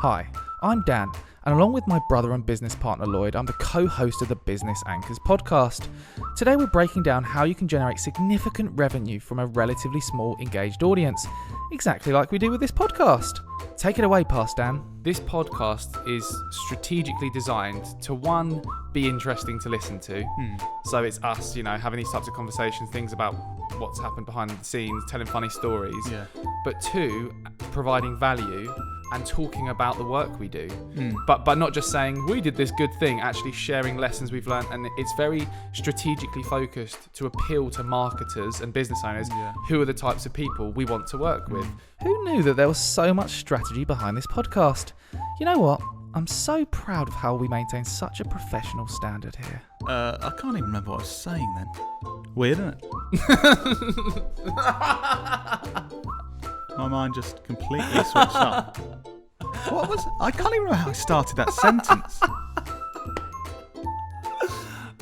Hi, I'm Dan, and along with my brother and business partner Lloyd, I'm the co-host of the Business Anchors podcast. Today we're breaking down how you can generate significant revenue from a relatively small engaged audience, exactly like we do with this podcast. Take it away, Past Dan. This podcast is strategically designed to, one, be interesting to listen to. So it's us, having these types of conversations, things about what's happened behind the scenes, telling funny stories. Yeah. But two, providing value and talking about the work we do. But not just saying, we did this good thing, actually sharing lessons we've learned. And it's very strategically focused to appeal to marketers and business owners who are the types of people we want to work with. Who knew that there was so much strategy behind this podcast? You know what? I'm so proud of how we maintain such a professional standard here. I can't even remember what I was saying then. Weird, isn't it? My mind just completely switched up. What was... I can't even remember how I started that sentence.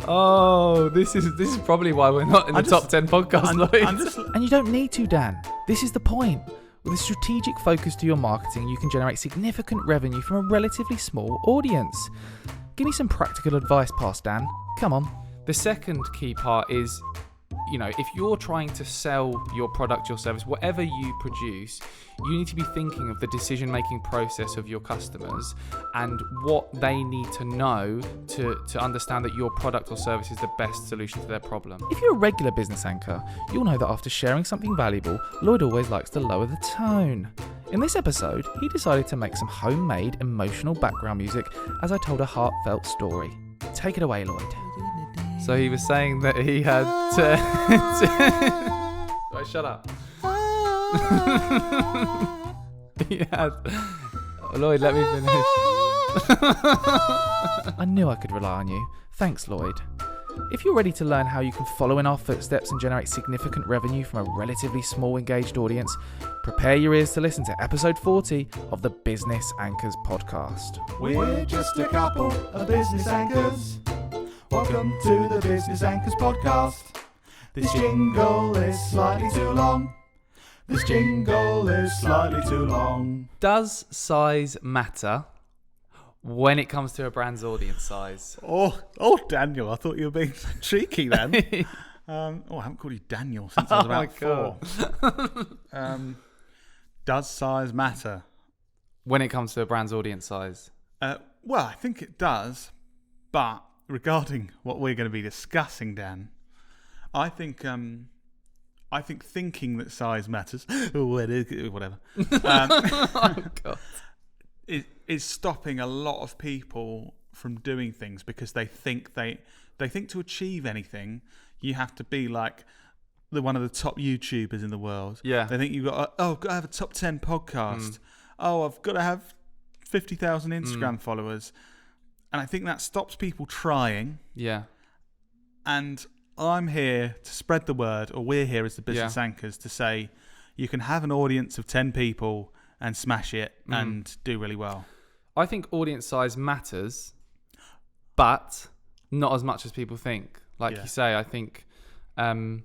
Oh, this is probably why we're not in the top 10 podcast, Lloyd. And you don't need to, Dan. This is the point. With a strategic focus to your marketing, you can generate significant revenue from a relatively small audience. Give me some practical advice, Past Dan. Come on. The second key part is, if you're trying to sell your product, your service, whatever you produce, you need to be thinking of the decision-making process of your customers and what they need to know to understand that your product or service is the best solution to their problem. If you're a regular business anchor, you'll know that after sharing something valuable, Lloyd always likes to lower the tone. In this episode, he decided to make some homemade emotional background music as I told a heartfelt story. Take it away, Lloyd. So he was saying that he had Right, shut up. He had... Lloyd, let me finish. I knew I could rely on you. Thanks, Lloyd. If you're ready to learn how you can follow in our footsteps and generate significant revenue from a relatively small engaged audience, prepare your ears to listen to episode 40 of the Business Anchors podcast. We're just a couple of business anchors. Welcome to the Business Anchors podcast. This jingle is slightly too long. This jingle is slightly too long. Does size matter when it comes to a brand's audience size? Oh, Daniel, I thought you were being cheeky then. I haven't called you Daniel since I was about 4. Does size matter? When it comes to a brand's audience size? Well, I think it does, but regarding what we're going to be discussing, Dan, I think thinking that size matters, whatever, oh God, is stopping a lot of people from doing things because they think to achieve anything, you have to be like one of the top YouTubers in the world. Yeah, they think you've got I've got to have a top 10 podcast. I've got to have 50,000 Instagram followers. And I think that stops people trying. Yeah. And I'm here to spread the word, or we're here as the business anchors to say you can have an audience of 10 people and smash it and do really well. I think audience size matters, but not as much as people think. Like you say, I think, and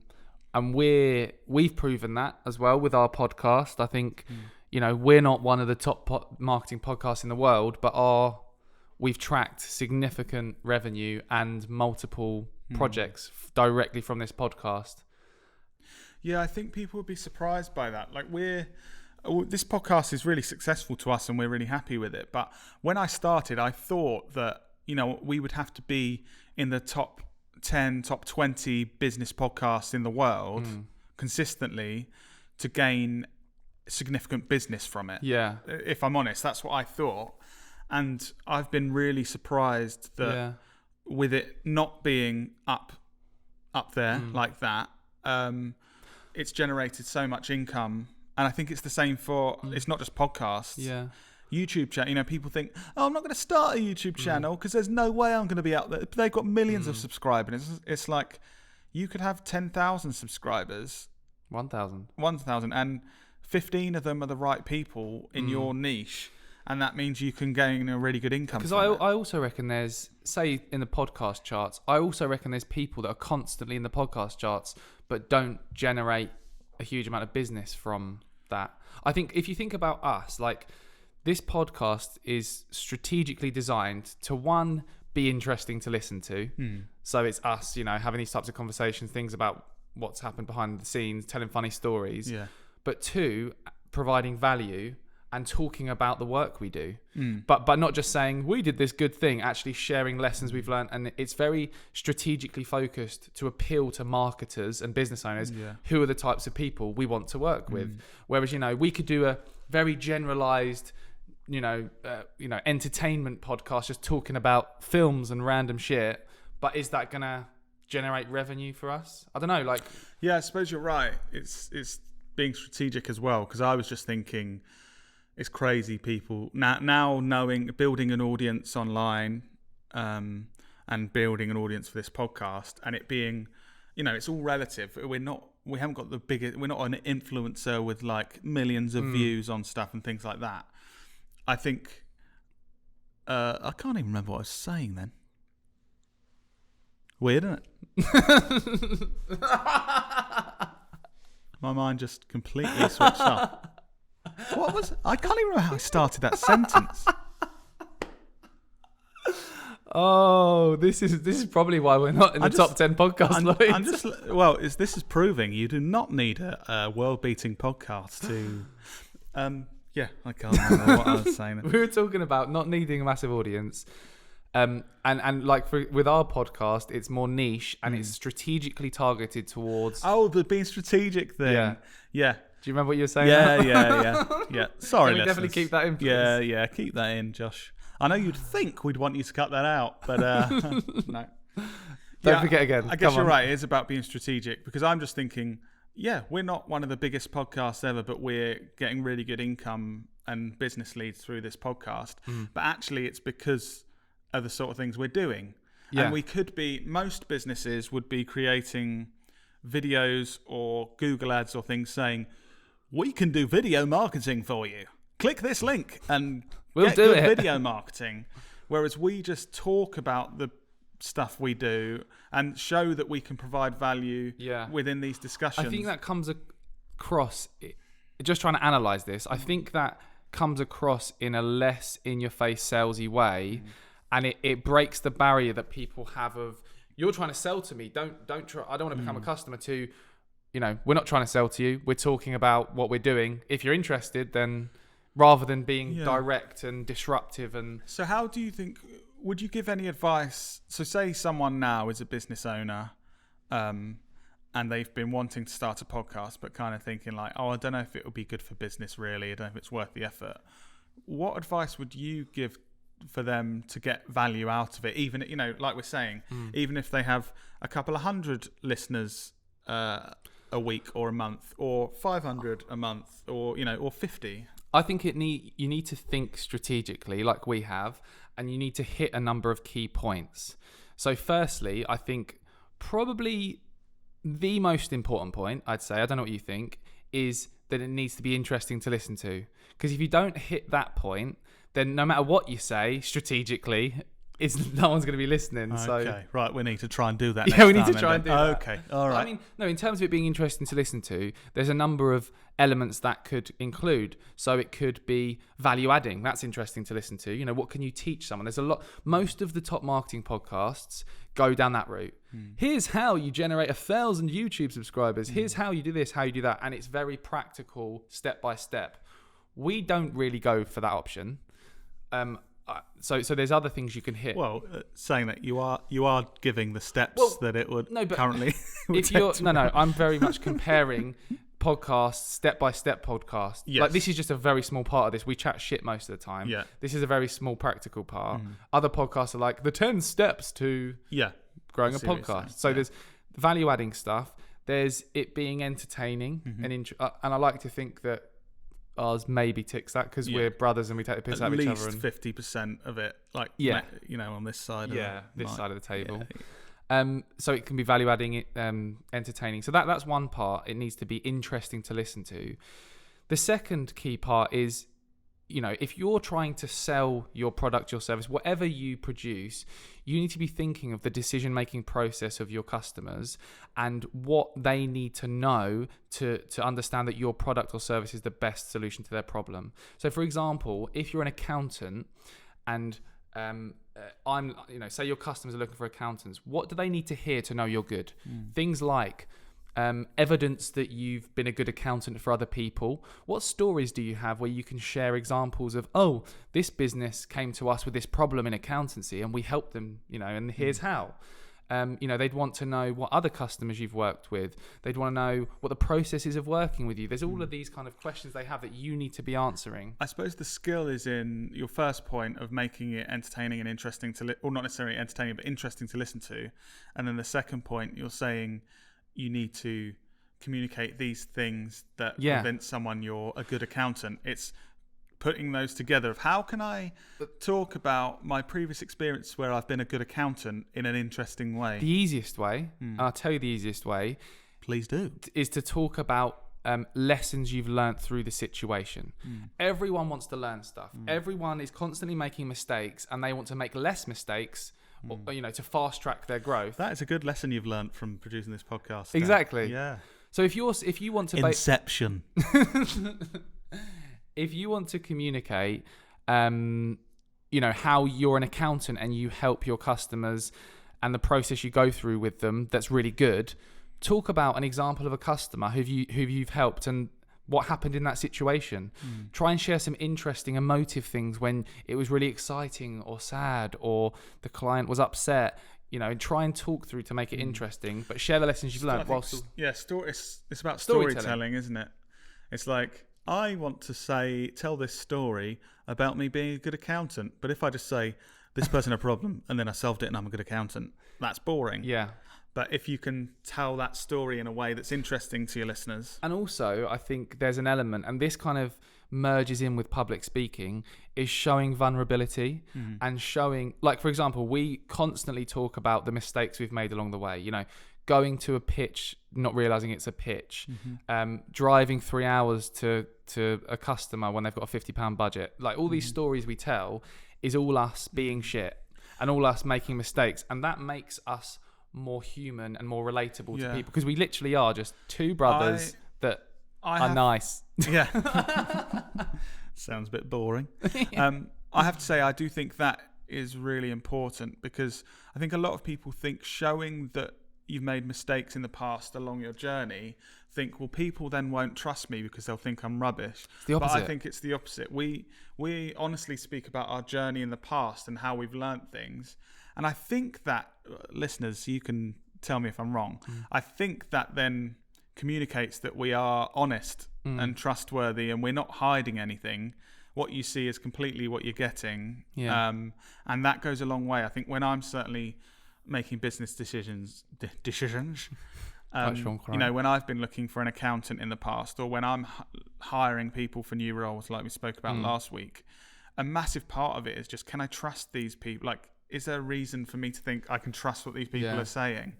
we've proven that as well with our podcast. I think, we're not one of the top marketing podcasts in the world, but we've tracked significant revenue and multiple projects directly from this podcast. Yeah, I think people would be surprised by that. Like this podcast is really successful to us and we're really happy with it. But when I started, I thought that, we would have to be in the top 10, top 20 business podcasts in the world consistently to gain significant business from it. Yeah. If I'm honest, that's what I thought. And I've been really surprised that with it not being up there like that, it's generated so much income. And I think it's the same for, it's not just podcasts. Yeah. YouTube channel. People think, I'm not going to start a YouTube channel because there's no way I'm going to be out there. They've got millions of subscribers. It's like you could have 10,000 subscribers. 1,000. 1,000. And 15 of them are the right people in your niche. And that means you can gain a really good income. Because I also reckon there's, say, in the podcast charts, I also reckon there's people that are constantly in the podcast charts but don't generate a huge amount of business from that. I think if you think about us, like this podcast is strategically designed to, one, be interesting to listen to. So it's us, having these types of conversations, things about what's happened behind the scenes, telling funny stories. Yeah. But two, providing value and talking about the work we do. But not just saying, we did this good thing, actually sharing lessons we've learned. And it's very strategically focused to appeal to marketers and business owners who are the types of people we want to work with. Whereas, we could do a very generalized, entertainment podcast just talking about films and random shit. But is that going to generate revenue for us? I don't know. Yeah, I suppose you're right. It's being strategic as well, because I was just thinking, it's crazy people now knowing, building an audience online, and building an audience for this podcast, and it being, it's all relative. We haven't got the biggest, we're not an influencer with millions of views on stuff and things like that. I think, I can't even remember what I was saying then. Weird, isn't it? My mind just completely switched off. What was it? I can't even remember how I started that sentence. Oh, this is probably why we're not in the top 10 podcast, Lloyd. This is proving you do not need a world-beating podcast to. Yeah, I can't remember what I was saying. We were talking about not needing a massive audience. And with our podcast, it's more niche and it's strategically targeted towards. Oh, the being strategic thing. Yeah. Do you remember what you were saying? Yeah. Sorry, Can we definitely keep that in, please? Yeah, keep that in, Josh. I know you'd think we'd want you to cut that out, but no. Don't forget again. I guess you're right. It is about being strategic, because I'm just thinking, we're not one of the biggest podcasts ever, but we're getting really good income and business leads through this podcast. But actually, it's because of the sort of things we're doing. And we could be, most businesses would be creating videos or Google ads or things saying, we can do video marketing for you. Click this link and get good video marketing. Whereas we just talk about the stuff we do and show that we can provide value within these discussions. I think that comes across, just trying to analyse this, I think that comes across in a less in-your-face salesy way, and it breaks the barrier that people have of, you're trying to sell to me, don't try, I don't want to become a customer, to, we're not trying to sell to you, we're talking about what we're doing. If you're interested, then rather than being direct and disruptive. And so how do you think, would you give any advice? So say someone now is a business owner, and they've been wanting to start a podcast, but kind of thinking I don't know if it would be good for business really. I don't know if it's worth the effort. What advice would you give for them to get value out of it? Even, like we're saying, even if they have a couple of hundred listeners a week or a month, or 500 a month, or, or 50. I think you need to think strategically like we have, and you need to hit a number of key points. So firstly, I think probably the most important point, I'd say, I don't know what you think, is that it needs to be interesting to listen to. Because if you don't hit that point, then no matter what you say strategically, no one's going to be listening. Okay, right, we need to try and do that. Yeah, we need to try and do that. Okay, all right. I mean, no, in terms of it being interesting to listen to, there's a number of elements that could include. So it could be value adding. That's interesting to listen to. What can you teach someone? There's a lot. Most of the top marketing podcasts go down that route. Here's how you generate 1,000 YouTube subscribers. Here's how you do this, how you do that. And it's very practical, step by step. We don't really go for that option. So there's other things you can hit. Well, saying that you are giving the steps that it would currently. If you're I'm very much comparing podcasts, step-by-step podcasts. Yes. This is just a very small part of this. We chat shit most of the time. Yeah. This is a very small practical part. Other podcasts are the 10 steps to growing a podcast. So there's value-adding stuff. There's it being entertaining and I like to think that ours maybe ticks that because we're brothers and we take the piss out of each other. At least 50% of it, on this side. Side of the table. So it can be value adding, entertaining. So that's one part. It needs to be interesting to listen to. The second key part is if you're trying to sell your product, your service, whatever you produce, you need to be thinking of the decision-making process of your customers and what they need to know to understand that your product or service is the best solution to their problem. So, for example, if you're an accountant and say your customers are looking for accountants, what do they need to hear to know you're good? Things like evidence that you've been a good accountant for other people. What stories do you have where you can share examples of, this business came to us with this problem in accountancy and we helped them, and here's how. They'd want to know what other customers you've worked with. They'd want to know what the process is of working with you. There's all of these kind of questions they have that you need to be answering. I suppose the skill is in your first point of making it entertaining and interesting or not necessarily entertaining, but interesting to listen to. And then the second point, you're saying you need to communicate these things that convince someone you're a good accountant. It's putting those together of how can I talk about my previous experience where I've been a good accountant in an interesting way. The easiest way, I'll tell you the easiest way. Please do. Is to talk about lessons you've learned through the situation. Everyone wants to learn stuff. Everyone is constantly making mistakes and they want to make less mistakes to fast track their growth. That is a good lesson you've learned from producing this podcast. Exactly. Yeah. So if you want to Inception. if you want to communicate, how you're an accountant and you help your customers and the process you go through with them, that's really good. Talk about an example of a customer who you've helped and what happened in that situation. Try and share some interesting emotive things when it was really exciting or sad or the client was upset. And try and talk through to make it interesting, but share the lessons you've learned. It's about storytelling, isn't it? It's like, I want to tell this story about me being a good accountant, but if I just say, this person had a problem and then I solved it and I'm a good accountant, that's boring. Yeah. But if you can tell that story in a way that's interesting to your listeners. And also, I think there's an element, and this kind of merges in with public speaking, is showing vulnerability and showing, like, for example, we constantly talk about the mistakes we've made along the way, going to a pitch, not realizing it's a pitch, driving 3 hours to a customer when they've got a £50 budget. Like all these stories we tell is all us being shit and all us making mistakes. And that makes us more human and more relatable to people, because we literally are just two brothers that are nice. Yeah. Sounds a bit boring. I have to say, I do think that is really important, because I think a lot of people think showing that you've made mistakes in the past along your journey, think, well, people then won't trust me because they'll think I'm rubbish. It's the opposite. But I think it's the opposite. We honestly speak about our journey in the past and how we've learnt things. And I think that, listeners, you can tell me if I'm wrong, I think that then communicates that we are honest and trustworthy and we're not hiding anything. What you see is completely what you're getting. Yeah. And that goes a long way. I think when I'm certainly making business decisions, when I've been looking for an accountant in the past, or when I'm hiring people for new roles like we spoke about last week, a massive part of it is just, can I trust these people? Like, is there a reason for me to think I can trust what these people are saying?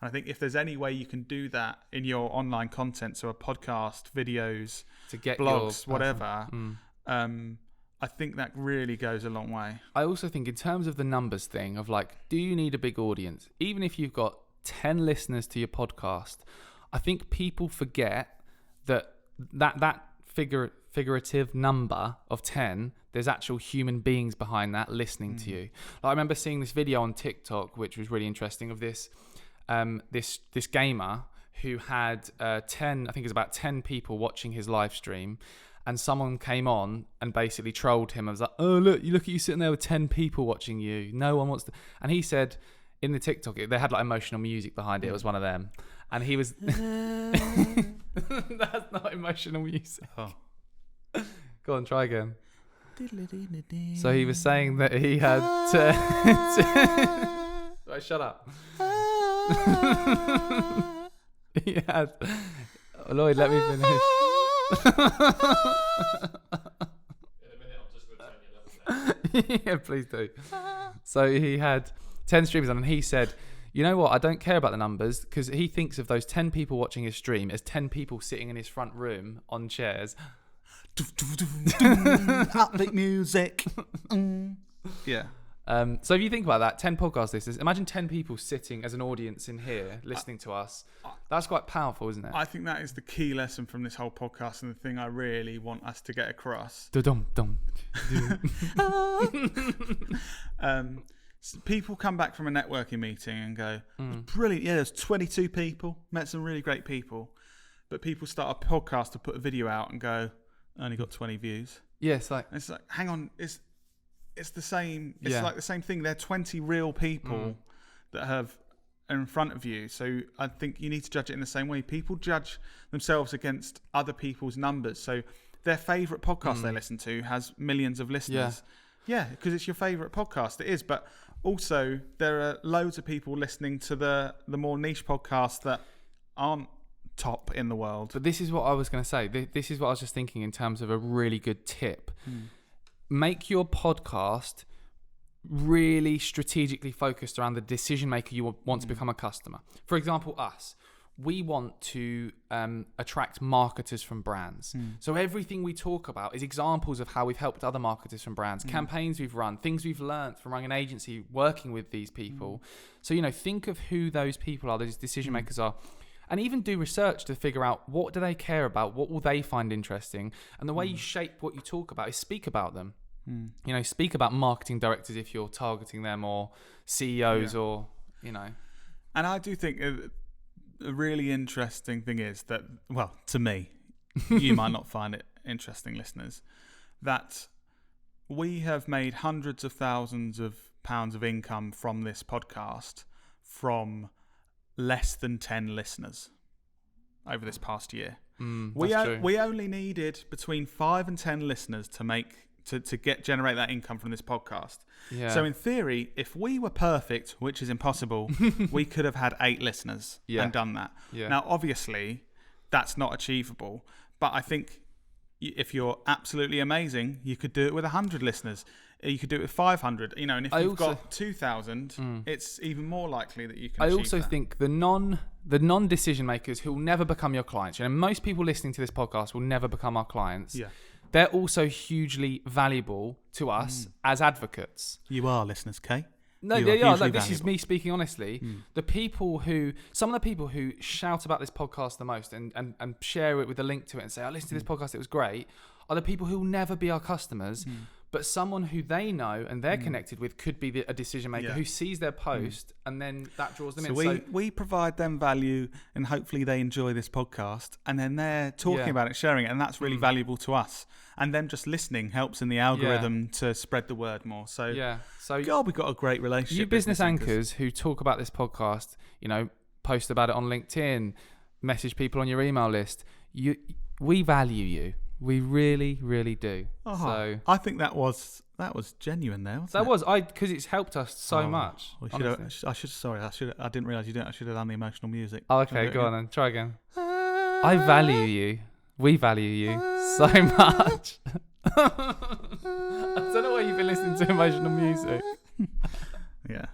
And I think if there's any way you can do that in your online content, so a podcast, videos, to get blogs, whatever, I think that really goes a long way. I also think in terms of the numbers thing of like, do you need a big audience? Even if you've got 10 listeners to your podcast, I think people forget that figurative number of 10, there's actual human beings behind that listening to you. Like, I remember seeing this video on TikTok, which was really interesting, of this gamer who had 10, I think it was about 10 people watching his live stream, and someone came on and basically trolled him. I was like, oh, look at you sitting there with 10 people watching you. No one wants to. And he said in the TikTok, they had like emotional music behind it. It was one of them. And he was, that's not emotional music. Oh. Go on, try again. So he was saying that he had right, shut up. He had, Lloyd, let me finish. Yeah, please do. So he had 10 streamers on, and he said, you know what, I don't care about the numbers, because he thinks of those 10 people watching his stream as 10 people sitting in his front room on chairs. Upbeat music. Yeah. So if you think about that, 10 podcast listeners, imagine 10 people sitting as an audience in here listening to us. That's quite powerful, isn't it? I think that is the key lesson from this whole podcast, and the thing I really want us to get across. Dum-dum. People come back from a networking meeting and go, brilliant, yeah, there's 22 people, met some really great people. But people start a podcast to put a video out and go, only got 20 views. Yeah, it's like, hang on, it's the same. It's Yeah. like the same thing. They're 20 real people that are in front of you. So I think you need to judge it in the same way. People judge themselves against other people's numbers. So their favourite podcast they listen to has millions of listeners. Yeah, because it's your favourite podcast. It is. But also there are loads of people listening to the more niche podcasts that aren't top in the world. But this is what I was going to say. This is what I was just thinking in terms of a really good tip. Make your podcast really strategically focused around the decision maker you want to become a customer. For example, us. We want to attract marketers from brands. So everything we talk about is examples of how we've helped other marketers from brands, campaigns we've run, things we've learned from running an agency, working with these people. So, think of who those people are, those decision makers are. And even do research to figure out what do they care about, what will they find interesting. And the way you shape what you talk about is speak about them. Speak about marketing directors if you're targeting them, or CEOs, or. And I do think a really interesting thing is that, well, to me, you might not find it interesting, listeners, that we have made hundreds of thousands of pounds of income from this podcast from less than 10 listeners over this past year. We only needed between 5 and 10 listeners to generate that income from this podcast. Yeah. So in theory, if we were perfect, which is impossible, we could have had 8 listeners and done that. Yeah. Now, obviously, that's not achievable. But I think if you're absolutely amazing, you could do it with 100 listeners. You could do it with 500. And if you've got 2,000, it's even more likely that you can achieve that. Think the non-decision makers who will never become your clients. Most people listening to this podcast will never become our clients. Yeah. They're also hugely valuable to us as advocates. You are, listeners, Kay. No, they are. This is me speaking honestly. Some of the people who shout about this podcast the most and share it with a link to it and say, I listened to this podcast, it was great, are the people who will never be our customers. But someone who they know and they're connected with could be a decision maker who sees their post and then that draws them in. So we provide them value, and hopefully they enjoy this podcast, and then they're talking about it, sharing it, and that's really valuable to us. And them just listening helps in the algorithm to spread the word more. So God, we've got a great relationship. You business anchors who talk about this podcast, post about it on LinkedIn, message people on your email list. We value you. We really, really do. So I think that was genuine there. Because it's helped us so much. I didn't realise you didn't. I should have done the emotional music. Oh, okay, go on then. Try again. I value you. We value you so much. I don't know why you've been listening to emotional music. Yeah.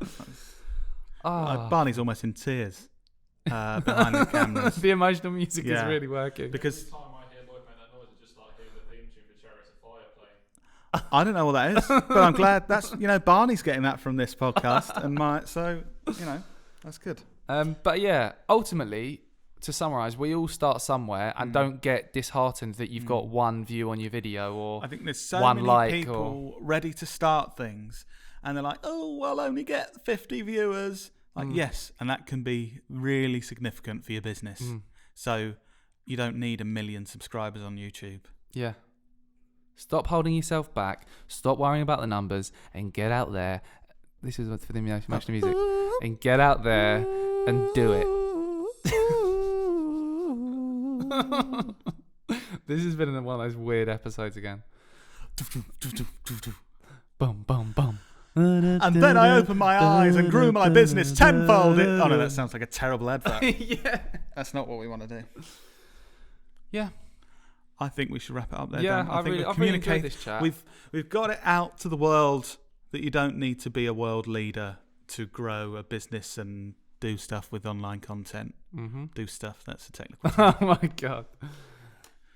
Barney's almost in tears behind the cameras. The emotional music is really working. Because I don't know what that is, but I'm glad that's Barney's getting that from this podcast, and that's good. But yeah, ultimately, to summarise, we all start somewhere, and don't get disheartened that you've got one view on your video, or I think there's so one many like people ready to start things, and they're like, oh, I'll only get 50 viewers. Yes, and that can be really significant for your business. So you don't need 1 million subscribers on YouTube. Yeah. Stop holding yourself back. Stop worrying about the numbers and get out there. This is what's for the emotional music. And get out there and do it. This has been one of those weird episodes again. Bum, bum, bum. And then I opened my eyes and grew my business tenfold. Oh no, that sounds like a terrible advert. Yeah. That's not what we want to do. Yeah. I think we should wrap it up there. Yeah, Dan. I've really enjoyed this chat. We've got it out to the world that you don't need to be a world leader to grow a business and do stuff with online content. Do stuff. That's a technical term. Oh my God.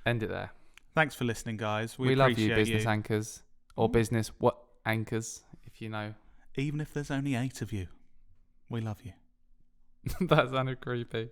End it there. Thanks for listening, guys. We love you, appreciate business anchors. Or business anchors, if you know. Even if there's only 8 of you, we love you. That sounded creepy.